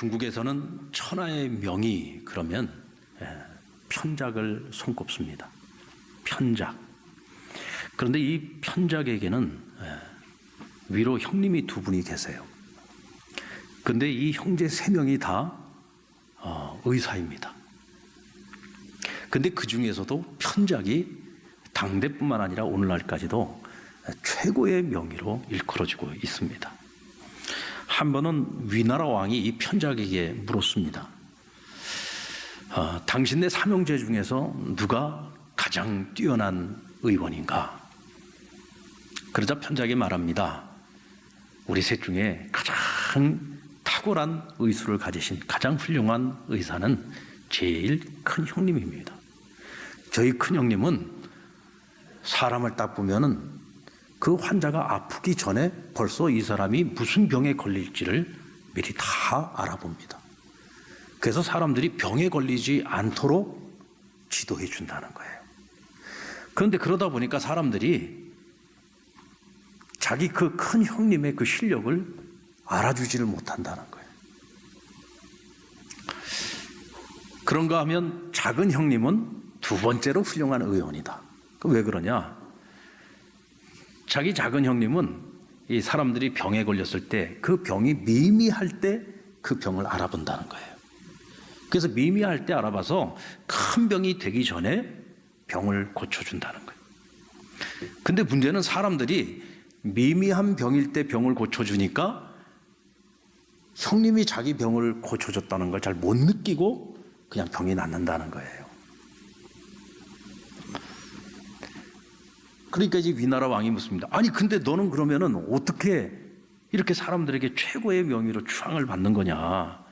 중국에서는 천하의 명의 그러면 편작을 손꼽습니다. 편작. 그런데 이 편작에게는 위로 형님이 두 분이 계세요. 그런데 이 형제 세 명이 다 의사입니다. 그런데 그 중에서도 편작이 당대뿐만 아니라 오늘날까지도 최고의 명의로 일컬어지고 있습니다. 한 번은 위나라 왕이 이 편작에게 물었습니다. 당신네 삼형제 중에서 누가 가장 뛰어난 의원인가? 그러자 편작이 말합니다. 우리 셋 중에 가장 탁월한 의술을 가지신 가장 훌륭한 의사는 제일 큰 형님입니다. 저희 큰 형님은 사람을 딱 보면은 그 환자가 아프기 전에 벌써 이 사람이 무슨 병에 걸릴지를 미리 다 알아봅니다. 그래서 사람들이 병에 걸리지 않도록 지도해 준다는 거예요. 그런데 그러다 보니까 사람들이 자기 그 큰 형님의 그 실력을 알아주지를 못한다는 거예요. 그런가 하면 작은 형님은 두 번째로 훌륭한 의원이다. 그럼 왜 그러냐? 자기 작은 형님은 이 사람들이 병에 걸렸을 때 그 병이 미미할 때 그 병을 알아본다는 거예요. 그래서 미미할 때 알아봐서 큰 병이 되기 전에 병을 고쳐준다는 거예요. 근데 문제는 사람들이 미미한 병일 때 병을 고쳐주니까 형님이 자기 병을 고쳐줬다는 걸 잘 못 느끼고 그냥 병이 낫는다는 거예요. 그러니까 이제 위나라 왕이 묻습니다. 아니 근데 너는 그러면은 어떻게 이렇게 사람들에게 최고의 명의로 추앙을 받는 거냐?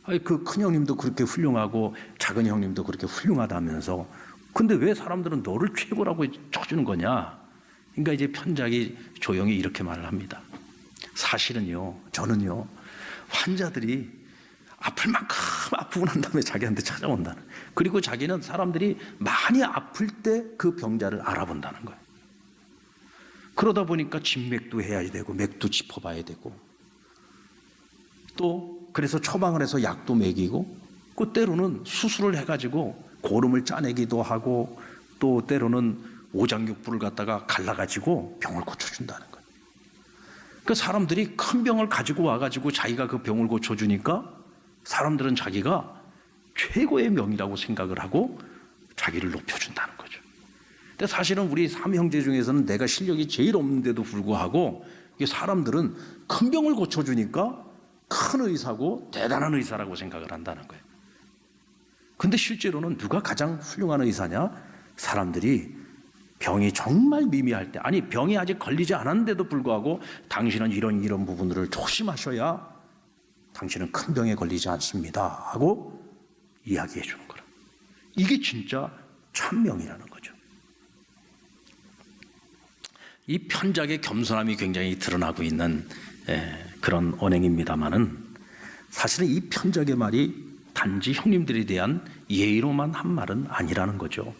아니 그 큰 형님도 그렇게 훌륭하고 작은 형님도 그렇게 훌륭하다면서 근데 왜 사람들은 너를 최고라고 쳐주는 거냐? 그러니까 이제 편작이 조용히 이렇게 말을 합니다. 사실은요, 저는요 환자들이 아플 만큼 아프고 난 다음에 자기한테 찾아온다는. 그리고 자기는 사람들이 많이 아플 때 그 병자를 알아본다는 거예요. 그러다 보니까 진맥도 해야 되고 맥도 짚어봐야 되고 또 그래서 처방을 해서 약도 먹이고 그 때로는 수술을 해가지고 고름을 짜내기도 하고 또 때로는 오장육부를 갖다가 갈라가지고 병을 고쳐준다는 거예요. 그 사람들이 큰 병을 가지고 와가지고 자기가 그 병을 고쳐주니까 사람들은 자기가 최고의 명이라고 생각을 하고 자기를 높여준다는 거죠. 근데 사실은 우리 삼형제 중에서는 내가 실력이 제일 없는데도 불구하고 사람들은 큰 병을 고쳐주니까 큰 의사고 대단한 의사라고 생각을 한다는 거예요. 근데 실제로는 누가 가장 훌륭한 의사냐? 사람들이 병이 정말 미미할 때, 아니 병이 아직 걸리지 않았는데도 불구하고 당신은 이런 부분들을 조심하셔야 당신은 큰 병에 걸리지 않습니다 하고 이야기해 주는 거라. 이게 진짜 참명이라는 거죠. 이 편작의 겸손함이 굉장히 드러나고 있는 그런 언행입니다만은 사실은 이 편작의 말이 단지 형님들에 대한 예의로만 한 말은 아니라는 거죠.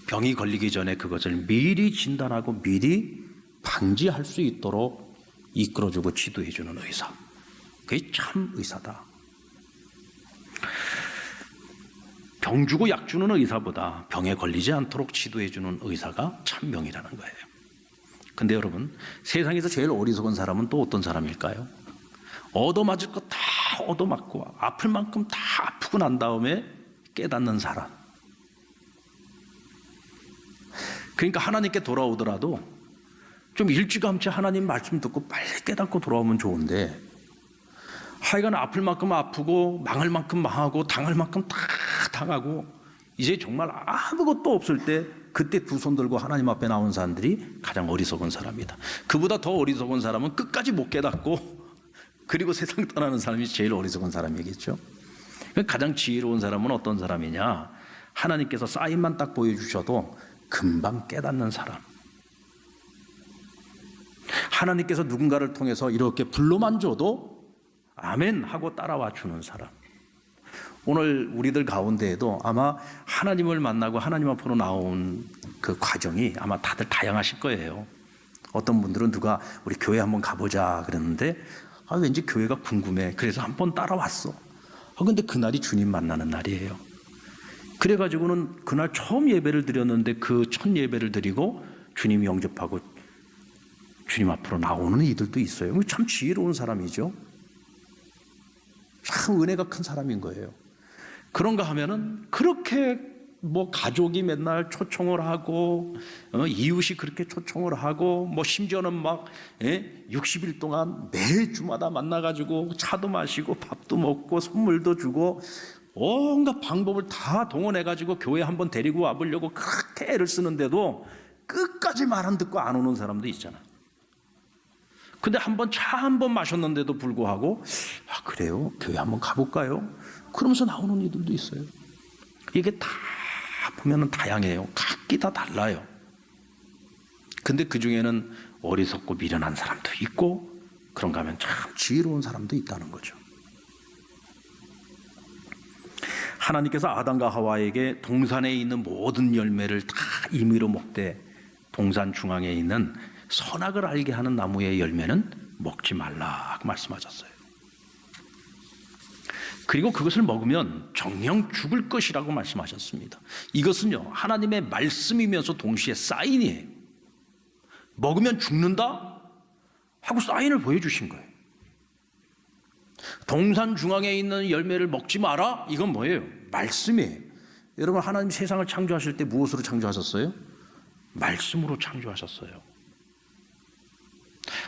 병이 걸리기 전에 그것을 미리 진단하고 미리 방지할 수 있도록 이끌어주고 지도해주는 의사. 그게 참 의사다. 병 주고 약 주는 의사보다 병에 걸리지 않도록 지도해주는 의사가 참명이라는 거예요. 근데 여러분, 세상에서 제일 어리석은 사람은 또 어떤 사람일까요? 얻어맞을 거 다 얻어맞고 아플 만큼 다 아프고 난 다음에 깨닫는 사람. 그러니까 하나님께 돌아오더라도 좀 일찌감치 하나님 말씀 듣고 빨리 깨닫고 돌아오면 좋은데 하여간 아플 만큼 아프고 망할 만큼 망하고 당할 만큼 다 당하고 이제 정말 아무것도 없을 때 그때 두 손 들고 하나님 앞에 나온 사람들이 가장 어리석은 사람이다. 그보다 더 어리석은 사람은 끝까지 못 깨닫고 그리고 세상 떠나는 사람이 제일 어리석은 사람이겠죠. 가장 지혜로운 사람은 어떤 사람이냐? 하나님께서 사인만 딱 보여주셔도 금방 깨닫는 사람. 하나님께서 누군가를 통해서 이렇게 불러만 줘도 아멘 하고 따라와 주는 사람. 오늘 우리들 가운데에도 아마 하나님을 만나고 하나님 앞으로 나온 그 과정이 아마 다들 다양하실 거예요. 어떤 분들은 누가 우리 교회 한번 가보자 그랬는데 왠지 교회가 궁금해. 그래서 한번 따라왔어. 근데 그날이 주님 만나는 날이에요. 그래가지고는 그날 처음 예배를 드렸는데 그 첫 예배를 드리고 주님이 영접하고 주님 앞으로 나오는 이들도 있어요. 참 지혜로운 사람이죠. 참 은혜가 큰 사람인 거예요. 그런가 하면은 그렇게 가족이 맨날 초청을 하고 이웃이 그렇게 초청을 하고 심지어는 60일 동안 매주마다 만나가지고 차도 마시고 밥도 먹고 선물도 주고 온갖 방법을 다 동원해가지고 교회 한번 데리고 와보려고 그렇게 애를 쓰는데도 끝까지 말 안 듣고 안 오는 사람도 있잖아. 근데 차 한 번 마셨는데도 불구하고 그래요? 교회 한번 가볼까요? 그러면서 나오는 이들도 있어요. 이게 다 보면은 다양해요. 각기 다 달라요. 근데 그 중에는 어리석고 미련한 사람도 있고 그런가 하면 참 지혜로운 사람도 있다는 거죠. 하나님께서 아담과 하와에게 동산에 있는 모든 열매를 다 임의로 먹되 동산 중앙에 있는 선악을 알게 하는 나무의 열매는 먹지 말라고 말씀하셨어요. 그리고 그것을 먹으면 정녕 죽을 것이라고 말씀하셨습니다. 이것은요, 하나님의 말씀이면서 동시에 사인이에요. 먹으면 죽는다 하고 사인을 보여주신 거예요. 동산 중앙에 있는 열매를 먹지 마라. 이건 뭐예요? 말씀이에요. 여러분, 하나님 세상을 창조하실 때 무엇으로 창조하셨어요? 말씀으로 창조하셨어요.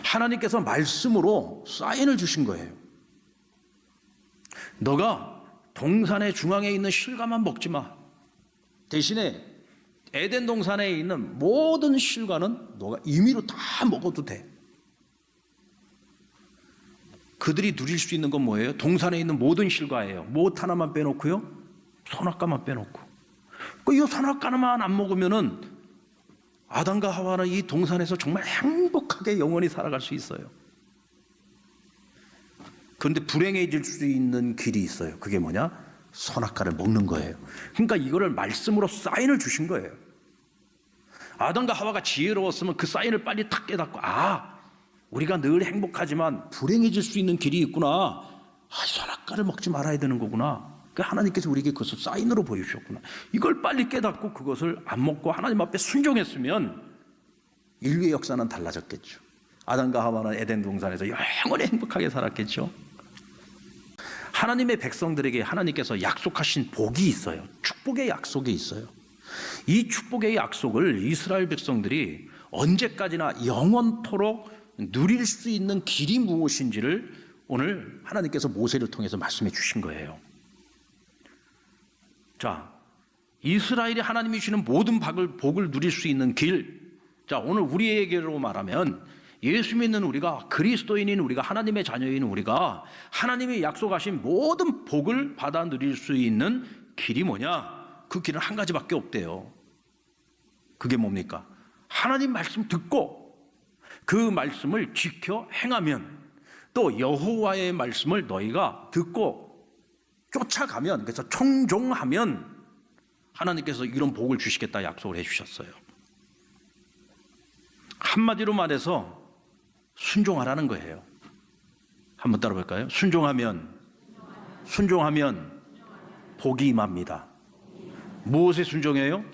하나님께서 말씀으로 사인을 주신 거예요. 너가 동산의 중앙에 있는 실과만 먹지 마. 대신에 에덴 동산에 있는 모든 실과는 너가 임의로 다 먹어도 돼. 그들이 누릴 수 있는 건 뭐예요? 동산에 있는 모든 실과예요. 못 하나만 빼놓고요, 선악과만 빼놓고. 이 선악과만 안 먹으면은 아담과 하와는 이 동산에서 정말 행복하게 영원히 살아갈 수 있어요. 그런데 불행해질 수 있는 길이 있어요. 그게 뭐냐? 선악과를 먹는 거예요. 그러니까 이거를 말씀으로 사인을 주신 거예요. 아담과 하와가 지혜로웠으면 그 사인을 빨리 탁 깨닫고, 우리가 늘 행복하지만 불행해질 수 있는 길이 있구나. 선악과를 먹지 말아야 되는 거구나. 하나님께서 우리에게 그것을 사인으로 보여주셨구나. 이걸 빨리 깨닫고 그것을 안 먹고 하나님 앞에 순종했으면 인류의 역사는 달라졌겠죠. 아담과 하와는 에덴 동산에서 영원히 행복하게 살았겠죠. 하나님의 백성들에게 하나님께서 약속하신 복이 있어요. 축복의 약속이 있어요. 이 축복의 약속을 이스라엘 백성들이 언제까지나 영원토록 누릴 수 있는 길이 무엇인지를 오늘 하나님께서 모세를 통해서 말씀해 주신 거예요. 자, 이스라엘이 하나님이 주시는 모든 복을 누릴 수 있는 길. 자, 오늘 우리에게로 말하면 예수 믿는 우리가, 그리스도인인 우리가, 하나님의 자녀인 우리가 하나님이 약속하신 모든 복을 받아 누릴 수 있는 길이 뭐냐? 그 길은 한 가지밖에 없대요. 그게 뭡니까? 하나님 말씀 듣고 그 말씀을 지켜 행하면, 또 여호와의 말씀을 너희가 듣고 쫓아가면, 그래서 청종하면 하나님께서 이런 복을 주시겠다 약속을 해주셨어요. 한마디로 말해서 순종하라는 거예요. 한번 따라 볼까요? 순종하면 복이 임합니다. 무엇에 순종해요?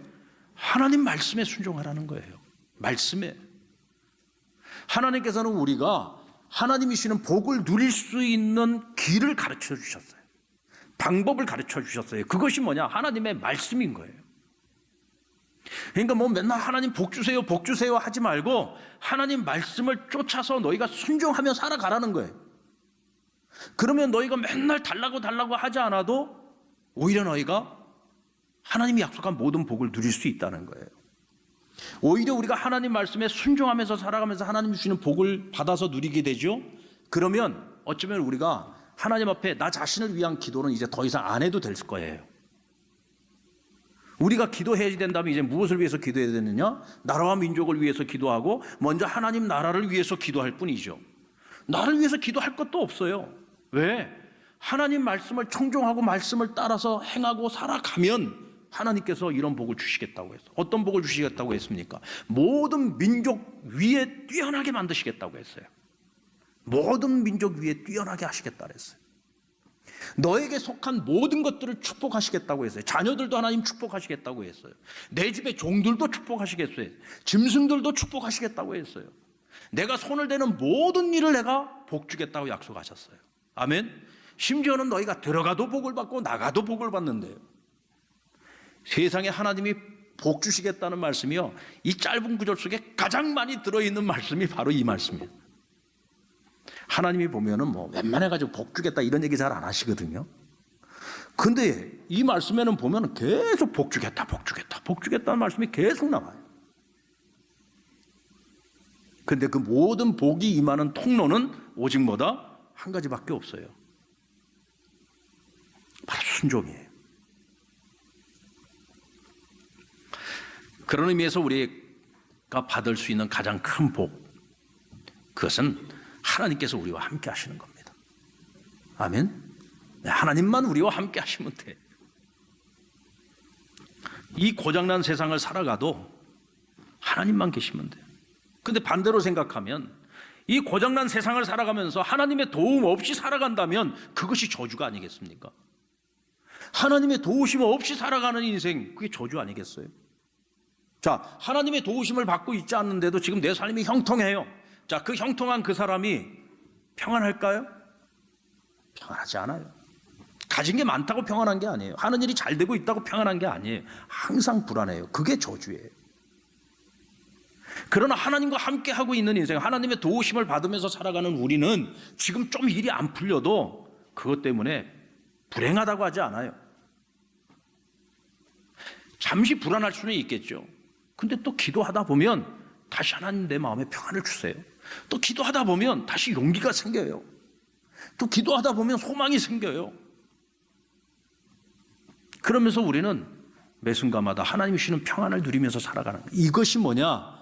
하나님 말씀에 순종하라는 거예요. 말씀에. 하나님께서는 우리가 하나님이 주시는 복을 누릴 수 있는 길을 가르쳐 주셨어요. 방법을 가르쳐 주셨어요. 그것이 뭐냐? 하나님의 말씀인 거예요. 그러니까 맨날 하나님 복 주세요, 복 주세요 하지 말고 하나님 말씀을 쫓아서 너희가 순종하며 살아가라는 거예요. 그러면 너희가 맨날 달라고 하지 않아도 오히려 너희가 하나님이 약속한 모든 복을 누릴 수 있다는 거예요. 오히려 우리가 하나님 말씀에 순종하면서 살아가면서 하나님이 주시는 복을 받아서 누리게 되죠. 그러면 어쩌면 우리가 하나님 앞에 나 자신을 위한 기도는 이제 더 이상 안 해도 될 거예요. 우리가 기도해야 된다면 이제 무엇을 위해서 기도해야 되느냐? 나라와 민족을 위해서 기도하고 먼저 하나님 나라를 위해서 기도할 뿐이죠. 나를 위해서 기도할 것도 없어요. 왜? 하나님 말씀을 청종하고 말씀을 따라서 행하고 살아가면 하나님께서 이런 복을 주시겠다고 했어요. 어떤 복을 주시겠다고 했습니까? 모든 민족 위에 뛰어나게 만드시겠다고 했어요. 모든 민족 위에 뛰어나게 하시겠다 그랬어요. 너에게 속한 모든 것들을 축복하시겠다고 했어요. 자녀들도 하나님 축복하시겠다고 했어요. 내 집의 종들도 축복하시겠어요. 짐승들도 축복하시겠다고 했어요. 내가 손을 대는 모든 일을 내가 복 주겠다고 약속하셨어요. 아멘. 심지어는 너희가 들어가도 복을 받고 나가도 복을 받는데요. 세상에 하나님이 복 주시겠다는 말씀이요, 이 짧은 구절 속에 가장 많이 들어있는 말씀이 바로 이 말씀이에요. 하나님이 보면은 뭐 웬만해가지고 복 주겠다 이런 얘기 잘 안 하시거든요. 근데 이 말씀에는 보면 계속 복 주겠다, 복 주겠다, 복 주겠다는 말씀이 계속 나와요. 근데 그 모든 복이 임하는 통로는 오직 뭐다? 한 가지밖에 없어요. 바로 순종이에요. 그런 의미에서 우리가 받을 수 있는 가장 큰 복, 그것은 하나님께서 우리와 함께 하시는 겁니다. 아멘. 하나님만 우리와 함께 하시면 돼. 이 고장난 세상을 살아가도 하나님만 계시면 돼요. 근데 반대로 생각하면 이 고장난 세상을 살아가면서 하나님의 도움 없이 살아간다면 그것이 저주가 아니겠습니까? 하나님의 도우심 없이 살아가는 인생, 그게 저주 아니겠어요? 자, 하나님의 도우심을 받고 있지 않는데도 지금 내 삶이 형통해요. 자, 그 형통한 그 사람이 평안할까요? 평안하지 않아요. 가진 게 많다고 평안한 게 아니에요. 하는 일이 잘 되고 있다고 평안한 게 아니에요. 항상 불안해요. 그게 저주예요. 그러나 하나님과 함께 하고 있는 인생, 하나님의 도우심을 받으면서 살아가는 우리는 지금 좀 일이 안 풀려도 그것 때문에 불행하다고 하지 않아요. 잠시 불안할 수는 있겠죠. 근데 또 기도하다 보면 다시 하나님 내 마음에 평안을 주세요. 또 기도하다 보면 다시 용기가 생겨요. 또 기도하다 보면 소망이 생겨요. 그러면서 우리는 매 순간마다 하나님이 주시는 평안을 누리면서 살아가는 거예요. 이것이 뭐냐?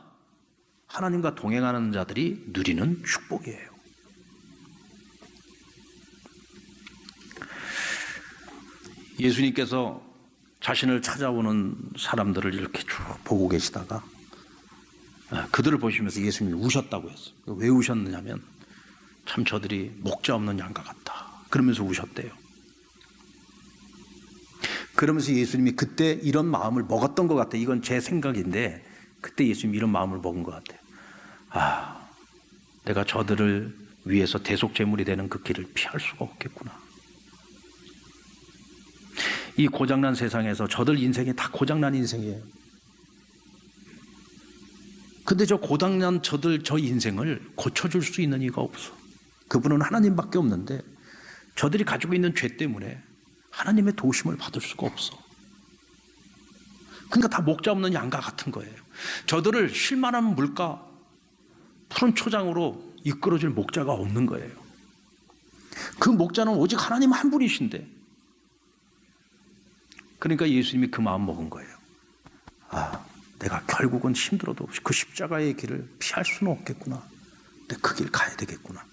하나님과 동행하는 자들이 누리는 축복이에요. 예수님께서 자신을 찾아오는 사람들을 이렇게 쭉 보고 계시다가 그들을 보시면서 예수님이 우셨다고 했어요. 왜 우셨느냐면 참 저들이 목자 없는 양과 같다. 그러면서 우셨대요. 그러면서 예수님이 그때 이런 마음을 먹었던 것 같아요. 이건 제 생각인데 그때 예수님이 이런 마음을 먹은 것 같아요. 아, 내가 저들을 위해서 대속제물이 되는 그 길을 피할 수가 없겠구나. 이 고장난 세상에서 저들 인생이 다 고장난 인생이에요. 근데 저 고장난 저 인생을 고쳐줄 수 있는 이가 없어. 그분은 하나님밖에 없는데 저들이 가지고 있는 죄 때문에 하나님의 도우심을 받을 수가 없어. 그러니까 다 목자 없는 양과 같은 거예요. 저들을 쉴만한 물가, 푸른 초장으로 이끌어줄 목자가 없는 거예요. 그 목자는 오직 하나님 한 분이신데, 그러니까 예수님이 그 마음 먹은 거예요. 아, 내가 결국은 힘들어도 그 십자가의 길을 피할 수는 없겠구나. 내가 그 길 가야 되겠구나.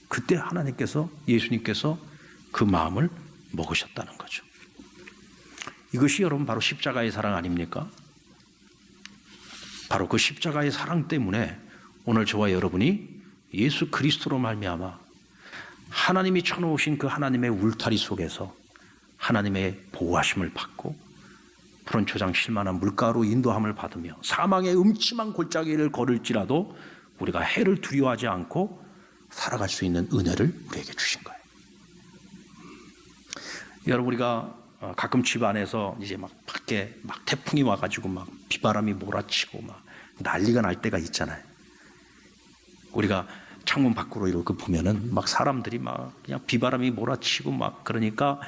그때 하나님께서, 예수님께서 그 마음을 먹으셨다는 거죠. 이것이 여러분 바로 십자가의 사랑 아닙니까? 바로 그 십자가의 사랑 때문에 오늘 저와 여러분이 예수 그리스도로 말미암아 하나님이 쳐놓으신 그 하나님의 울타리 속에서 하나님의 보호하심을 받고 푸른 초장 쉴만한 물가로 인도함을 받으며 사망의 음침한 골짜기를 걸을지라도 우리가 해를 두려워하지 않고 살아갈 수 있는 은혜를 우리에게 주신 거예요. 여러분, 우리가 가끔 집 안에서 이제 막 밖에 막 태풍이 와가지고 막 비바람이 몰아치고 막 난리가 날 때가 있잖아요. 우리가 창문 밖으로 이렇게 보면은 막 사람들이 막 그냥 비바람이 몰아치고 막 그러니까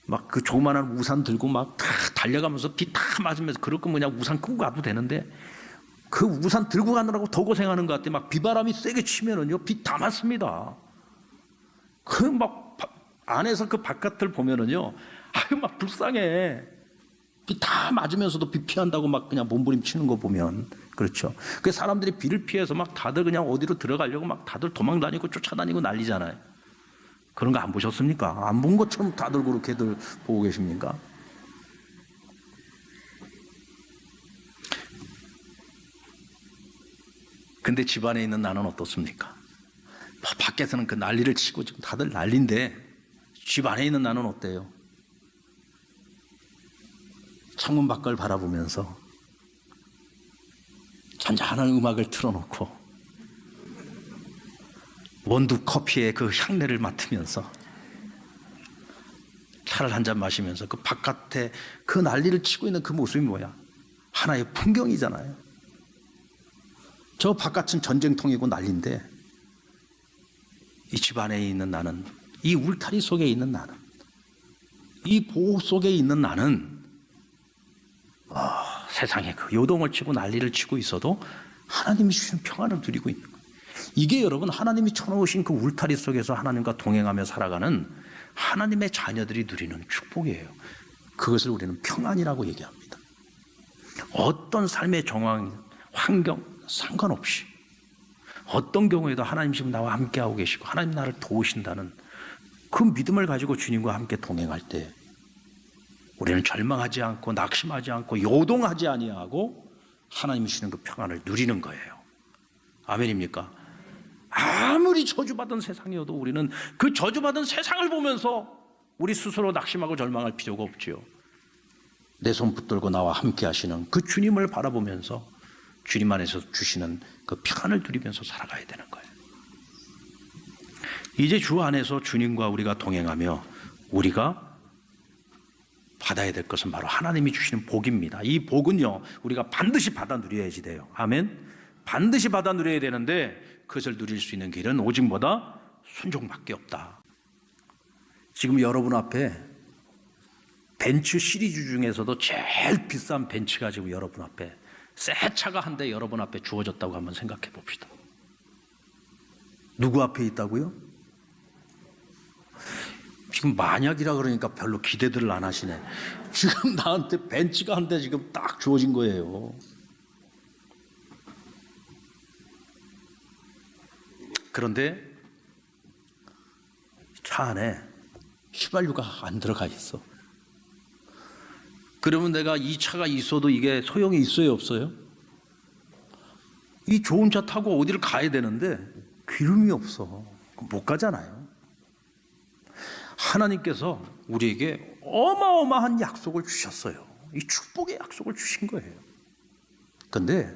막 그 조그만한 우산 들고 막 다 달려가면서 비 다 맞으면서 그럴 거면 그냥 우산 끄고 가도 되는데 그 우산 들고 가느라고 더 고생하는 것 같아. 막 비바람이 세게 치면은요 비 다 맞습니다. 그 막 안에서 그 바깥을 보면은요 아유 막 불쌍해. 비 다 맞으면서도 비 피한다고 막 그냥 몸부림치는 거 보면 그렇죠. 그 사람들이 비를 피해서 막 다들 그냥 어디로 들어가려고 막 다들 도망다니고 쫓아다니고 난리잖아요. 그런 거 안 보셨습니까? 안 본 것처럼 다들 그렇게들 보고 계십니까? 근데 집안에 있는 나는 어떻습니까? 밖에서는 그 난리를 치고 지금 다들 난리인데 집 안에 있는 나는 어때요? 창문 밖을 바라보면서 잔잔한 음악을 틀어놓고 원두 커피의 그 향내를 맡으면서 차를 한 잔 마시면서 그 바깥에 그 난리를 치고 있는 그 모습이 뭐야? 하나의 풍경이잖아요. 저 바깥은 전쟁통이고 난리인데 이 집 안에 있는 나는, 이 울타리 속에 있는 나는, 이 보호 속에 있는 나는 세상에 그 요동을 치고 난리를 치고 있어도 하나님이 주시는 평안을 누리고 있는 거예요. 이게 여러분 하나님이 쳐놓으신 그 울타리 속에서 하나님과 동행하며 살아가는 하나님의 자녀들이 누리는 축복이에요. 그것을 우리는 평안이라고 얘기합니다. 어떤 삶의 정황, 환경 상관없이 어떤 경우에도 하나님 지금 나와 함께하고 계시고 하나님 나를 도우신다는 그 믿음을 가지고 주님과 함께 동행할 때 우리는 절망하지 않고 낙심하지 않고 요동하지 아니하고 하나님이 주시는 그 평안을 누리는 거예요. 아멘입니까? 아무리 저주받은 세상이어도 우리는 그 저주받은 세상을 보면서 우리 스스로 낙심하고 절망할 필요가 없지요. 내 손 붙들고 나와 함께 하시는 그 주님을 바라보면서 주님 안에서 주시는 그 평안을 누리면서 살아가야 되는 거예요. 이제 주 안에서 주님과 우리가 동행하며 우리가 받아야 될 것은 바로 하나님이 주시는 복입니다. 이 복은요, 우리가 반드시 받아 누려야지 돼요. 아멘. 반드시 받아 누려야 되는데 그것을 누릴 수 있는 길은 오직 뭐다? 순종밖에 없다. 지금 여러분 앞에 벤츠 시리즈 중에서도 제일 비싼 벤츠가 지금 여러분 앞에, 새 차가 한 대 여러분 앞에 주어졌다고 한번 생각해 봅시다. 누구 앞에 있다고요? 지금 만약이라 그러니까 별로 기대들을 안 하시네. 지금 나한테 벤츠가 한 대 지금 딱 주어진 거예요. 그런데 차 안에 휘발유가 안 들어가 있어. 그러면 내가 이 차가 있어도 이게 소용이 있어요, 없어요? 이 좋은 차 타고 어디를 가야 되는데 기름이 없어. 못 가잖아요. 하나님께서 우리에게 어마어마한 약속을 주셨어요. 이 축복의 약속을 주신 거예요. 그런데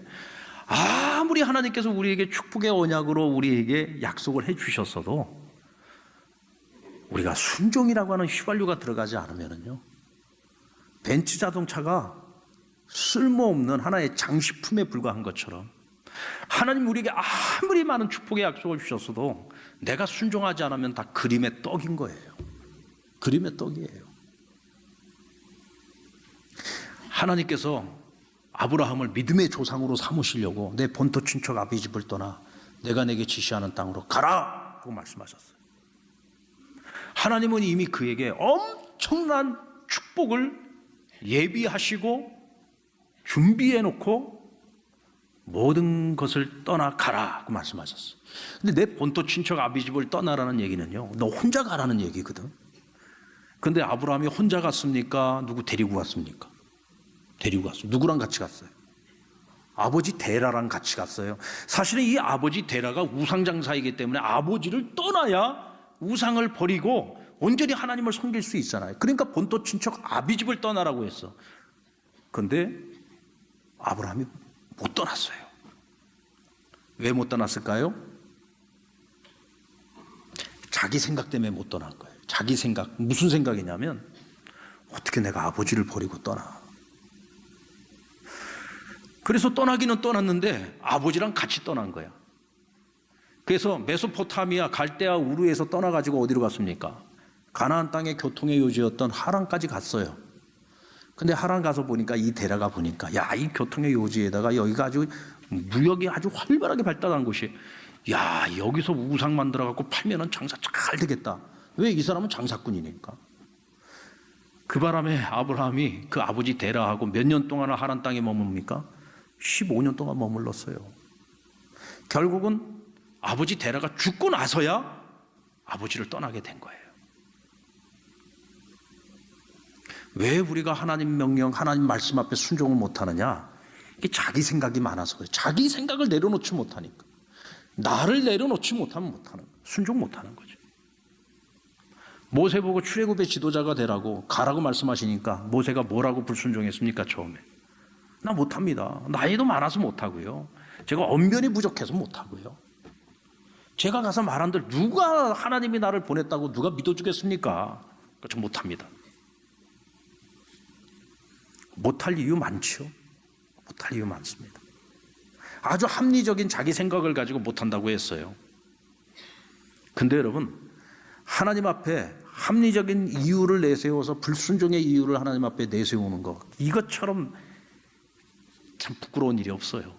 아무리 하나님께서 우리에게 축복의 언약으로 우리에게 약속을 해 주셨어도 우리가 순종이라고 하는 휘발유가 들어가지 않으면요, 벤츠 자동차가 쓸모없는 하나의 장식품에 불과한 것처럼 하나님 우리에게 아무리 많은 축복의 약속을 주셨어도 내가 순종하지 않으면 다 그림의 떡인 거예요. 그림의 떡이에요. 하나님께서 아브라함을 믿음의 조상으로 삼으시려고 내 본토 친척 아비 집을 떠나 내가 내게 지시하는 땅으로 가라 하고 말씀하셨어요. 하나님은 이미 그에게 엄청난 축복을 예비하시고 준비해 놓고 모든 것을 떠나 가라 고 말씀하셨어요. 근데 내 본토 친척 아비 집을 떠나라는 얘기는요, 너 혼자 가라는 얘기거든. 근데 아브라함이 혼자 갔습니까? 누구 데리고 갔습니까? 데리고 갔어요. 누구랑 같이 갔어요? 아버지 데라랑 같이 갔어요. 사실은 이 아버지 데라가 우상장사이기 때문에 아버지를 떠나야 우상을 버리고 온전히 하나님을 섬길 수 있잖아요. 그러니까 본토 친척 아비 집을 떠나라고 했어. 그런데 아브라함이 못 떠났어요. 왜 못 떠났을까요? 자기 생각 때문에 못 떠난 거예요. 자기 생각. 무슨 생각이냐면 어떻게 내가 아버지를 버리고 떠나. 그래서 떠나기는 떠났는데 아버지랑 같이 떠난 거야. 그래서 메소포타미아 갈대아 우르에서 떠나가지고 어디로 갔습니까? 가나안 땅의 교통의 요지였던 하란까지 갔어요. 근데 하란 가서 보니까 이 데라가 보니까 야, 이 교통의 요지에다가 여기가 아주 무역이 아주 활발하게 발달한 곳이, 야, 여기서 우상 만들어 갖고 팔면은 장사 잘 되겠다. 왜? 이 사람은 장사꾼이니까. 그 바람에 아브라함이 그 아버지 데라하고 몇 년 동안 하란 땅에 머뭅니까? 15년 동안 머물렀어요. 결국은 아버지 데라가 죽고 나서야 아버지를 떠나게 된 거예요. 왜 우리가 하나님 명령, 하나님 말씀 앞에 순종을 못하느냐? 이게 자기 생각이 많아서 그래요. 자기 생각을 내려놓지 못하니까. 나를 내려놓지 못하면 못하는 거예요. 순종 못하는 거죠. 모세 보고 출애굽의 지도자가 되라고 가라고 말씀하시니까 모세가 뭐라고 불순종했습니까? 처음에 나 못합니다. 나이도 많아서 못하고요. 제가 언변이 부족해서 못하고요. 제가 가서 말한들 누가 하나님이 나를 보냈다고 누가 믿어주겠습니까? 저 못합니다. 못할 이유 많죠. 못할 이유 많습니다. 아주 합리적인 자기 생각을 가지고 못한다고 했어요. 근데 여러분, 하나님 앞에 합리적인 이유를 내세워서 불순종의 이유를 하나님 앞에 내세우는 것, 이것처럼 참 부끄러운 일이 없어요.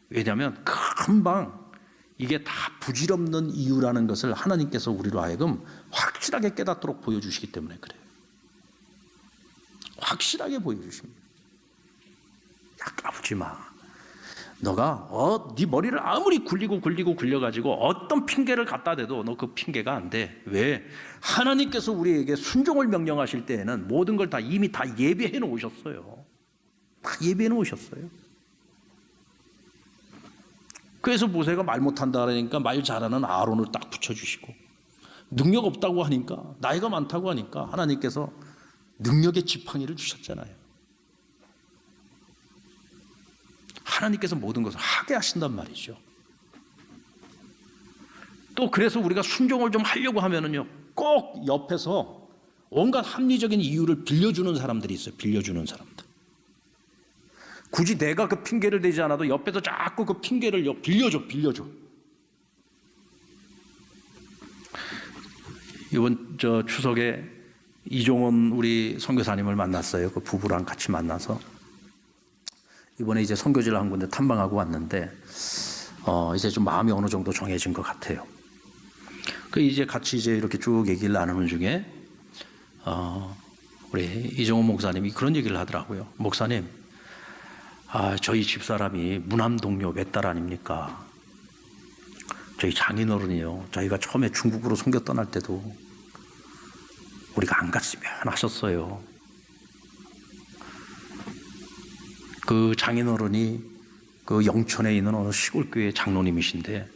왜냐하면 금방 이게 다 부질없는 이유라는 것을 하나님께서 우리로 하여금 확실하게 깨닫도록 보여주시기 때문에 그래요. 확실하게 보여주십니다. 야, 까부지 마. 너가 네 머리를 아무리 굴려가지고 어떤 핑계를 갖다 대도 너 그 핑계가 안 돼. 왜? 하나님께서 우리에게 순종을 명령하실 때에는 모든 걸 다 이미 다 예비해 놓으셨어요. 다 예비해 놓으셨어요. 그래서 모세가 말 못한다 그러니까 말 잘하는 아론을 딱 붙여주시고, 능력 없다고 하니까, 나이가 많다고 하니까 하나님께서 능력의 지팡이를 주셨잖아요. 하나님께서 모든 것을 하게 하신단 말이죠. 또 그래서 우리가 순종을 좀 하려고 하면은요, 꼭 옆에서 온갖 합리적인 이유를 빌려주는 사람들이 있어요. 빌려주는 사람들. 굳이 내가 그 핑계를 대지 않아도 옆에서 자꾸 그 핑계를 빌려줘. 이번 추석에 이종원 우리 선교사님을 만났어요. 그 부부랑 같이 만나서 이번에 이제 선교지를 한 군데 탐방하고 왔는데 이제 좀 마음이 어느 정도 정해진 것 같아요. 그 이제 같이 이제 이렇게 쭉 얘기를 나누는 중에 우리 이종원 목사님이 그런 얘기를 하더라고요. 목사님, 저희 집사람이 무남동료 몇 달 아닙니까? 저희 장인어른이요. 저희가 처음에 중국으로 선교 떠날 때도 우리가 안 갔으면 하셨어요. 그 장인어른이 그 영천에 있는 어느 시골교회 장로님이신데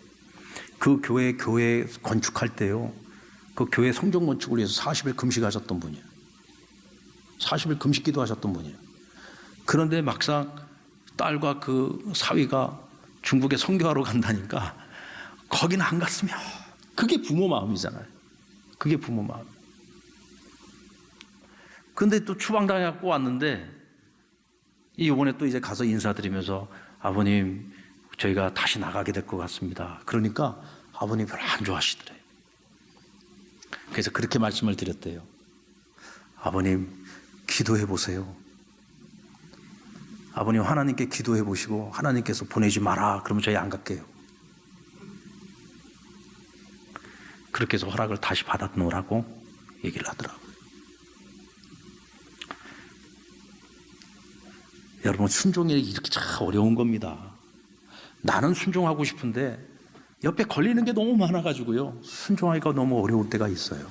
그 교회 건축할 때요. 그 교회 성전 건축을 위해서 40일 금식하셨던 분이에요. 40일 금식 기도하셨던 분이에요. 그런데 막상 딸과 그 사위가 중국에 선교하러 간다니까 거기는 안 갔으면, 그게 부모 마음이잖아요. 그게 부모 마음. 근데 또 추방당해갖고 왔는데 이번에 또 이제 가서 인사드리면서 아버님, 저희가 다시 나가게 될 것 같습니다. 그러니까 아버님 별로 안 좋아하시더래요. 그래서 그렇게 말씀을 드렸대요. 아버님, 기도해 보세요. 아버님, 하나님께 기도해 보시고 하나님께서 보내지 마라 그러면 저희 안 갈게요. 그렇게 해서 허락을 다시 받아놓으라고 얘기를 하더라고요. 여러분, 순종이 이렇게 참 어려운 겁니다. 나는 순종하고 싶은데 옆에 걸리는 게 너무 많아가지고요, 순종하기가 너무 어려울 때가 있어요.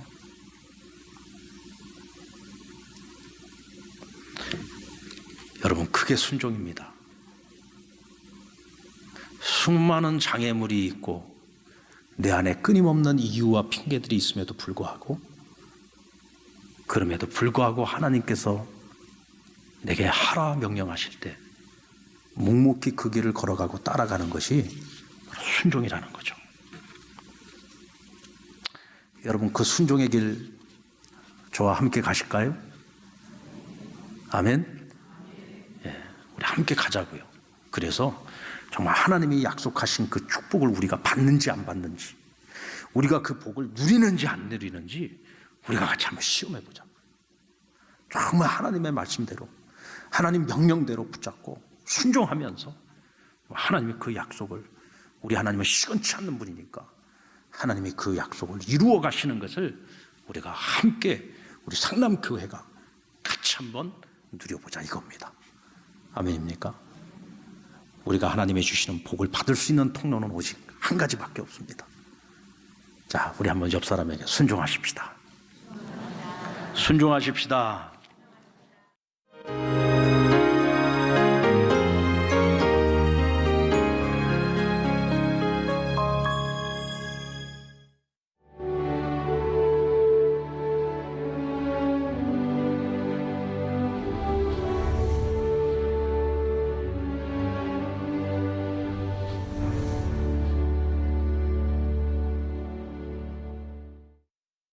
여러분, 그게 순종입니다. 수많은 장애물이 있고 내 안에 끊임없는 이유와 핑계들이 있음에도 불구하고, 그럼에도 불구하고 하나님께서 내게 하라 명령하실 때 묵묵히 그 길을 걸어가고 따라가는 것이 순종이라는 거죠. 여러분, 그 순종의 길 저와 함께 가실까요? 아멘. 우리 함께 가자고요. 그래서 정말 하나님이 약속하신 그 축복을 우리가 받는지 안 받는지, 우리가 그 복을 누리는지 안 누리는지 우리가 같이 한번 시험해보자. 정말 하나님의 말씀대로, 하나님 명령대로 붙잡고 순종하면서 하나님이 그 약속을, 우리 하나님은 시건치 않는 분이니까 하나님이 그 약속을 이루어 가시는 것을 우리가 함께, 우리 상남교회가 같이 한번 누려보자 이겁니다. 아멘입니까? 우리가 하나님이 주시는 복을 받을 수 있는 통로는 오직 한 가지밖에 없습니다. 자, 우리 한번 옆 사람에게 순종하십시다. 순종하십시다.